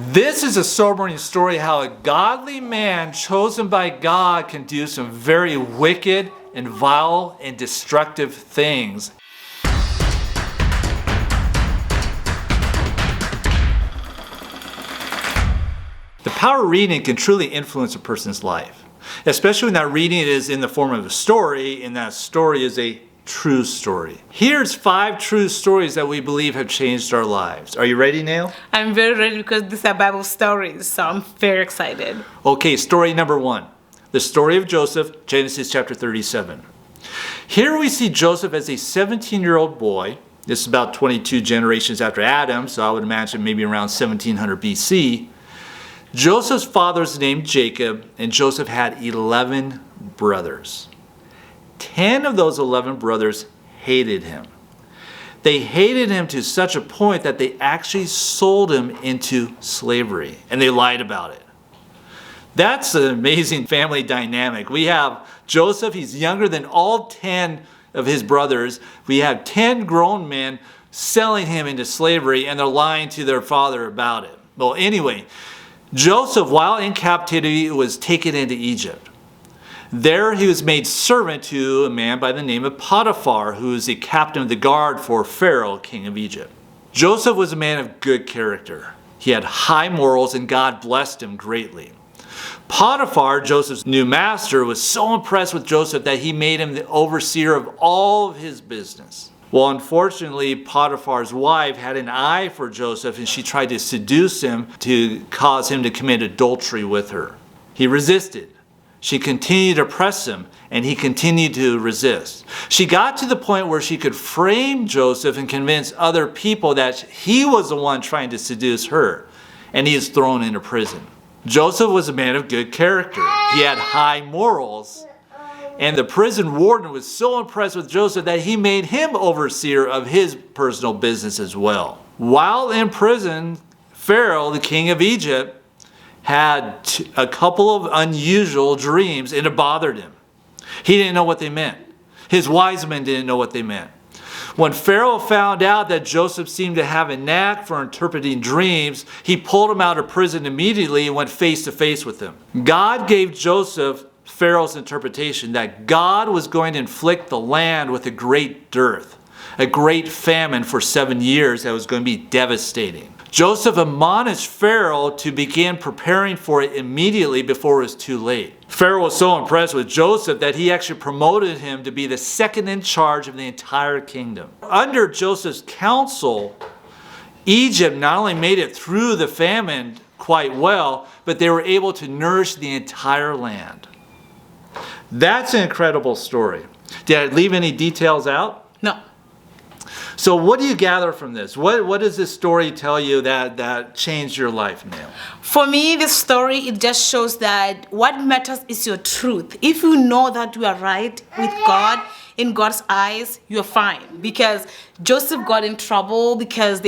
This is a sobering story how a godly man chosen by God can do some very wicked and vile and destructive things. The power of reading can truly influence a person's life, especially when that reading is in the form of a story and that story is a true story. Here's 5 true stories that we believe have changed our lives. Are you ready, Neil? I'm very ready because these are Bible stories, so I'm very excited. Okay, story number 1. The story of Joseph, Genesis chapter 37. Here we see Joseph as a 17-year-old boy. This is about 22 generations after Adam, so I would imagine maybe around 1700 BC. Joseph's father's name Jacob, and Joseph had 11 brothers. 10 of those 11 brothers hated him. They hated him to such a point that they actually sold him into slavery, and they lied about it. That's an amazing family dynamic. We have Joseph, he's younger than all 10 of his brothers. We have 10 grown men selling him into slavery, and they're lying to their father about it. Well, anyway, Joseph, while in captivity, was taken into Egypt. There he was made servant to a man by the name of Potiphar, who was the captain of the guard for Pharaoh, king of Egypt. Joseph was a man of good character. He had high morals and God blessed him greatly. Potiphar, Joseph's new master, was so impressed with Joseph that he made him the overseer of all of his business. Well, unfortunately, Potiphar's wife had an eye for Joseph and she tried to seduce him to cause him to commit adultery with her. He resisted. She continued to press him, and he continued to resist. She got to the point where she could frame Joseph and convince other people that he was the one trying to seduce her, and he is thrown into prison. Joseph was a man of good character. He had high morals, and the prison warden was so impressed with Joseph that he made him overseer of his personal business as well. While in prison, Pharaoh, the king of Egypt, had a couple of unusual dreams, and it bothered him. He didn't know what they meant. His wise men didn't know what they meant. When Pharaoh found out that Joseph seemed to have a knack for interpreting dreams, he pulled him out of prison immediately and went face to face with him. God gave Joseph Pharaoh's interpretation that God was going to inflict the land with a great dearth, a great famine for 7 years that was going to be devastating. Joseph admonished Pharaoh to begin preparing for it immediately before it was too late. Pharaoh was so impressed with Joseph that he actually promoted him to be the second in charge of the entire kingdom. Under Joseph's counsel, Egypt not only made it through the famine quite well, but they were able to nourish the entire land. That's an incredible story. Did I leave any details out? No. So what do you gather from this? What does this story tell you that changed your life, Neil? For me, this story, it just shows that what matters is your truth. If you know that you are right with God, in God's eyes, you're fine. Because Joseph got in trouble because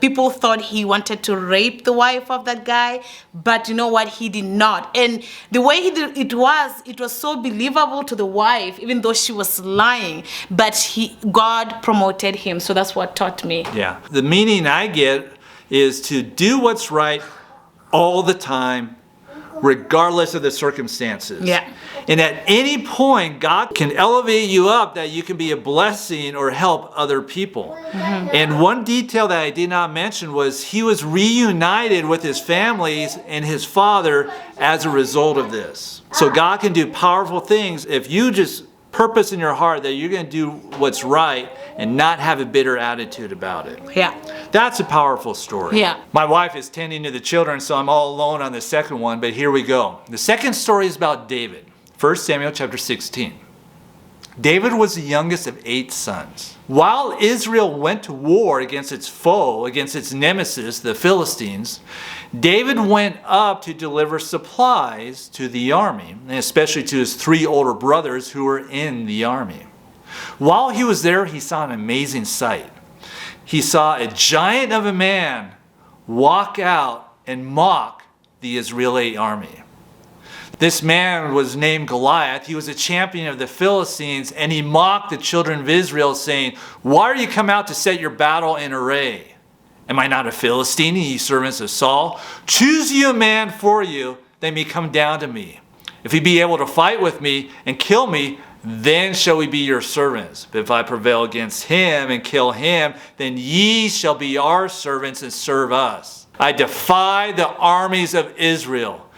people thought he wanted to rape the wife of that guy, but you know what? He did not. And the way he did it was so believable to the wife, even though she was lying. But God promoted him, so that's what taught me. Yeah. The meaning I get is to do what's right all the time, regardless of the circumstances. Yeah. And at any point, God can elevate you up that you can be a blessing or help other people. Mm-hmm. And one detail that I did not mention was he was reunited with his families and his father as a result of this. So God can do powerful things if you just purpose in your heart that you're going to do what's right and not have a bitter attitude about it. Yeah. That's a powerful story. Yeah. My wife is tending to the children, so I'm all alone on the second one, but here we go. The second story is about David. 1 Samuel chapter 16. David was the youngest of 8 sons. While Israel went to war against its foe, against its nemesis, the Philistines, David went up to deliver supplies to the army, and especially to his 3 older brothers who were in the army. While he was there, he saw an amazing sight. He saw a giant of a man walk out and mock the Israeli army. This man was named Goliath. He was a champion of the Philistines, and he mocked the children of Israel, saying, "Why are you come out to set your battle in array?" Am I not a Philistine, ye servants of Saul? Choose you a man for you, that may come down to me. If he be able to fight with me and kill me, then shall we be your servants. But if I prevail against him and kill him, then ye shall be our servants and serve us. I defy the armies of Israel.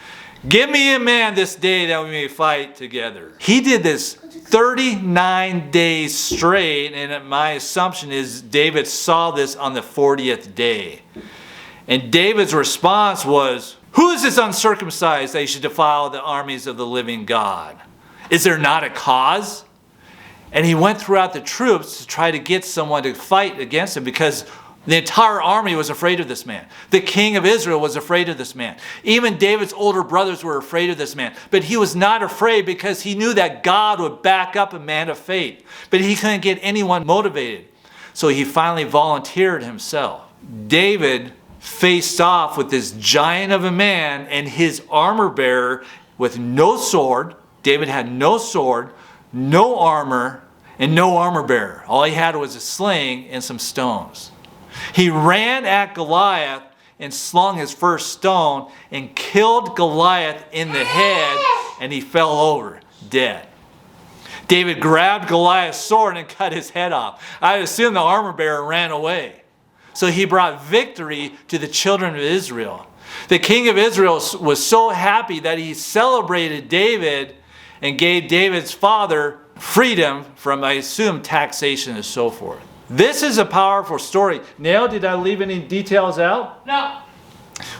Give me a man this day that we may fight together. He did this 39 days straight, and my assumption is David saw this on the 40th day. And David's response was, who is this uncircumcised that he should defile the armies of the living God? Is there not a cause? And he went throughout the troops to try to get someone to fight against him, because the entire army was afraid of this man. The king of Israel was afraid of this man. Even David's older brothers were afraid of this man. But he was not afraid because he knew that God would back up a man of faith. But he couldn't get anyone motivated. So he finally volunteered himself. David faced off with this giant of a man and his armor bearer with no sword. David had no sword, no armor, and no armor bearer. All he had was a sling and some stones. He ran at Goliath and slung his first stone and killed Goliath in the head, and he fell over dead. David grabbed Goliath's sword and cut his head off. I assume the armor bearer ran away. So he brought victory to the children of Israel. The king of Israel was so happy that he celebrated David and gave David's father freedom from, I assume, taxation and so forth. This is a powerful story. Neil, did I leave any details out? No.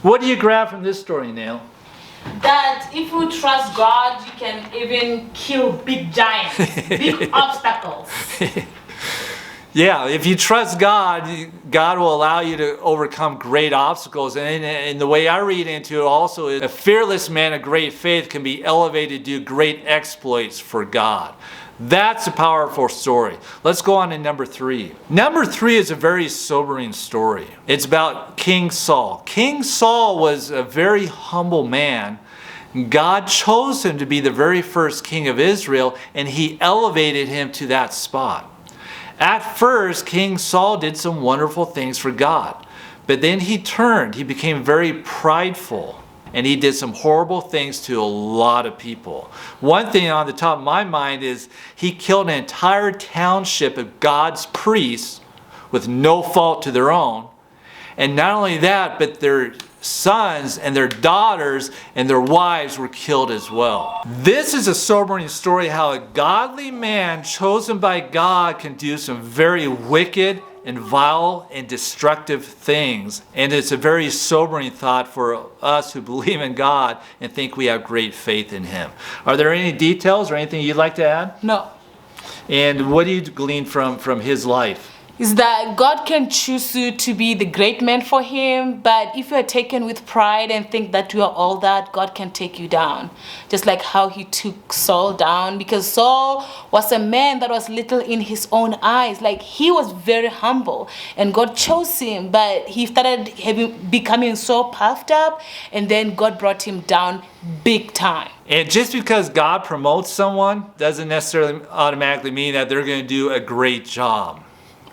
What do you grab from this story, Neil? That if you trust God, you can even kill big giants, big obstacles. Yeah, if you trust God, God will allow you to overcome great obstacles. And the way I read into it also is a fearless man of great faith can be elevated to do great exploits for God. That's a powerful story. Let's go on to number 3. Number 3 is a very sobering story. It's about King Saul. King Saul was a very humble man. God chose him to be the very first king of Israel, and he elevated him to that spot. At first, King Saul did some wonderful things for God, but then he turned. He became very prideful, and he did some horrible things to a lot of people. One thing on the top of my mind is he killed an entire township of God's priests with no fault to their own. And not only that, but their sons and their daughters and their wives were killed as well. This is a sobering story how a godly man chosen by God can do some very wicked and vile and destructive things. And it's a very sobering thought for us who believe in God and think we have great faith in Him. Are there any details or anything you'd like to add? No. And what do you glean from his life? Is that God can choose you to be the great man for Him, but if you are taken with pride and think that you are all that, God can take you down. Just like how He took Saul down, because Saul was a man that was little in his own eyes. Like, he was very humble, and God chose him, but he started becoming so puffed up, and then God brought him down big time. And just because God promotes someone doesn't necessarily automatically mean that they're going to do a great job.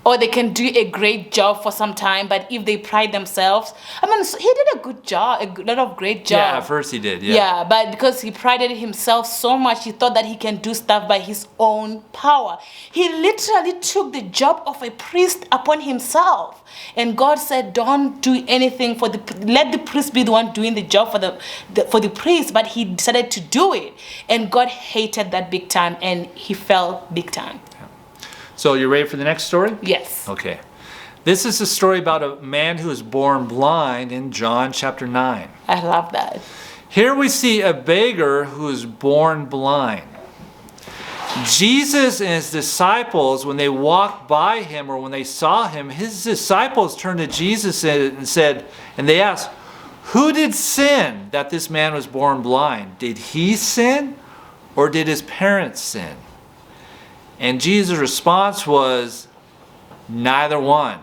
Or they can do a great job for some time, but if they pride themselves, I mean, he did a good job, a lot of great job. Yeah, at first he did, yeah. Yeah, but because he prided himself so much, he thought that he can do stuff by his own power. He literally took the job of a priest upon himself. And God said, don't do anything let the priest be the one doing the job for the priest, but he decided to do it. And God hated that big time, and he fell big time. So you ready for the next story? Yes. Okay. This is a story about a man who was born blind in John chapter 9. I love that. Here we see a beggar who is born blind. Jesus and his disciples, when they walked by him or when they saw him, his disciples turned to Jesus and they asked, who did sin that this man was born blind? Did he sin or did his parents sin? And Jesus' response was, neither one.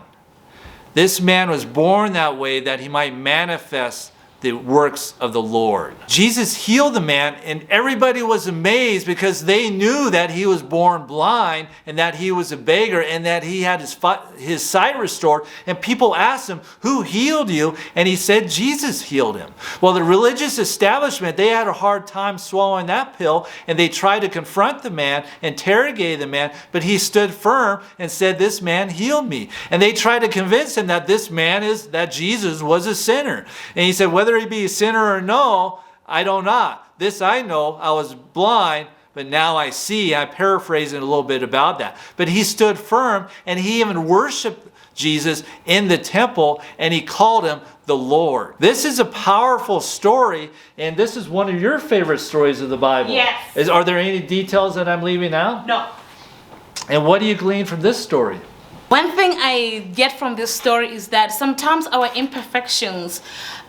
This man was born that way that he might manifest the works of the Lord. Jesus healed the man, and everybody was amazed because they knew that he was born blind and that he was a beggar and that he had his sight restored. And people asked him, who healed you? And he said, Jesus healed him. Well, the religious establishment, they had a hard time swallowing that pill, and they tried to confront the man, interrogate the man, but he stood firm and said, this man healed me. And they tried to convince him that that Jesus was a sinner. And he said, whether he be a sinner or no, I know not. This I know, I was blind, but now I see. I'm paraphrasing a little bit about that. But he stood firm, and he even worshiped Jesus in the temple, and he called him the Lord. This is a powerful story, and this is one of your favorite stories of the Bible. Yes. Are there any details that I'm leaving out? No. And what do you glean from this story? One thing I get from this story is that sometimes our imperfections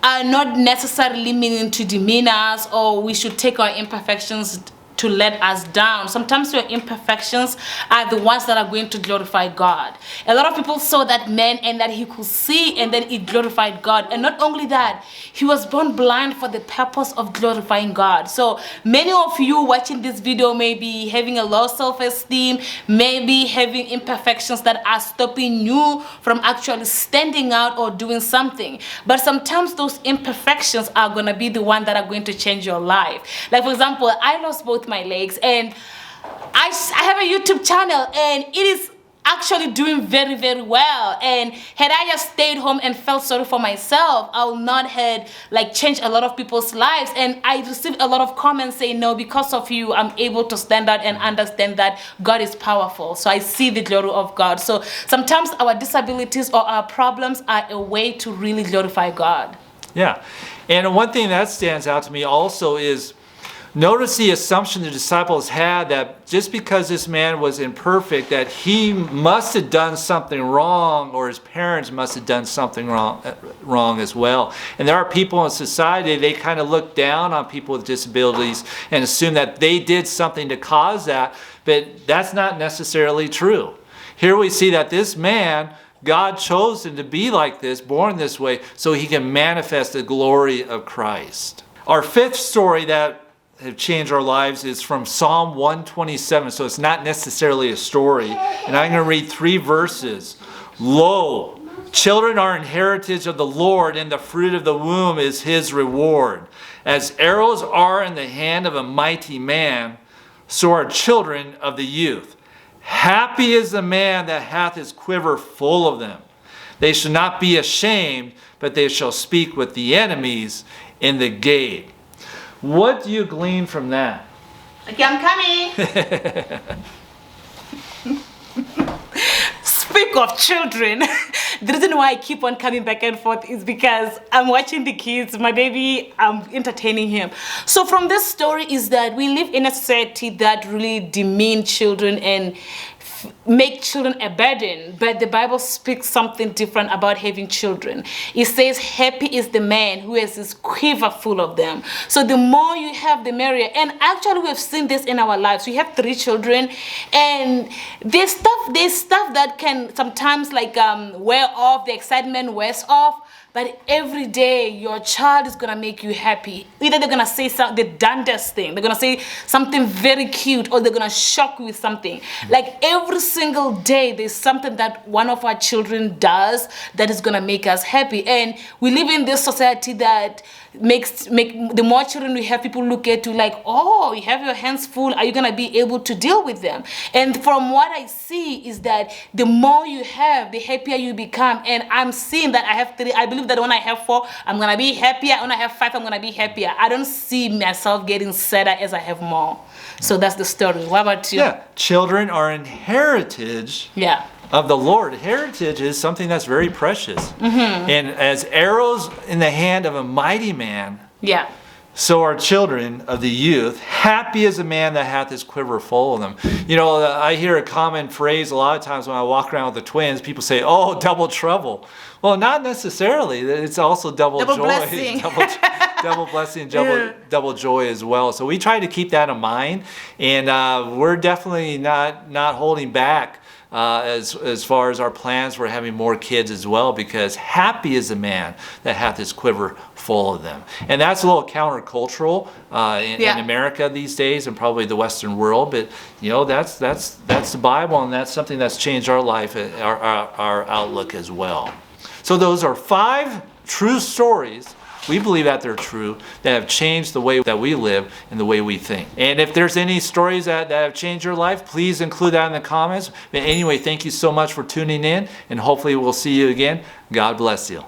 are not necessarily meaning to demean us, or we should take our imperfections to let us down. Sometimes your imperfections are the ones that are going to glorify God. A lot of people saw that man and that he could see, and then it glorified God. And not only that, he was born blind for the purpose of glorifying God. So many of you watching this video may be having a low self-esteem, maybe having imperfections that are stopping you from actually standing out or doing something. But sometimes those imperfections are going to be the one that are going to change your life. Like, for example, I lost both my legs, and I have a YouTube channel, and it is actually doing very, very well. And had I just stayed home and felt sorry for myself, I would not have changed a lot of people's lives. And I received a lot of comments saying, no, because of you, I'm able to stand out and understand that God is powerful. So I see the glory of God. So sometimes our disabilities or our problems are a way to really glorify God. Yeah. And one thing that stands out to me also is, notice the assumption the disciples had that just because this man was imperfect, that he must have done something wrong, or his parents must have done something wrong as well. And there are people in society, they kind of look down on people with disabilities and assume that they did something to cause that, but that's not necessarily true. Here we see that this man, God chose him to be like this, born this way, so he can manifest the glory of Christ. Our fifth story that have changed our lives is from Psalm 127, so it's not necessarily a story. And I'm going to read 3 verses. Lo, children are an heritage of the Lord, and the fruit of the womb is his reward. As arrows are in the hand of a mighty man, so are children of the youth. Happy is the man that hath his quiver full of them. They shall not be ashamed, but they shall speak with the enemies in the gate. What do you glean from that? Okay, I'm coming. Speak of children. The reason why I keep on coming back and forth is because I'm watching the kids, my baby, I'm entertaining him. So from this story is that we live in a society that really demean children and make children a burden, but the Bible speaks something different about having children. It says, happy is the man who has his quiver full of them. So the more you have, the merrier. And actually, we've seen this in our lives. We have 3 children, and there's stuff that can sometimes wear off, the excitement wears off. But every day, your child is going to make you happy. Either they're going to say the darndest thing. They're going to say something very cute, or they're going to shock you with something. Like every single day, there's something that one of our children does that is going to make us happy. And we live in this society that makes the more children we have, people look at you like, oh, you have your hands full. Are you going to be able to deal with them? And from what I see is that the more you have, the happier you become. And I'm seeing that I have 3. I believe that when I have 4, I'm going to be happier. When I have 5, I'm going to be happier. I don't see myself getting sadder as I have more. So that's the story. What about you? Yeah, children are an heritage of the Lord. Heritage is something that's very precious. And as arrows in the hand of a mighty man, so are children of the youth. Happy is a man that hath his quiver full of them. You know, I hear a common phrase a lot of times when I walk around with the twins. People say, oh, double trouble. Well, not necessarily. It's also double joy. Blessing. Double blessing, double joy as well. So we try to keep that in mind. And we're definitely not holding back as far as our plans for having more kids as well, because happy is the man that hath his quiver full full of them. And that's a little countercultural in America these days, and probably the Western world. But that's the Bible, and that's something that's changed our life, our outlook as well. So those are 5 true stories. We believe that they're true, that have changed the way that we live and the way we think. And if there's any stories that have changed your life, please include that in the comments. But anyway, thank you so much for tuning in, and hopefully we'll see you again. God bless you.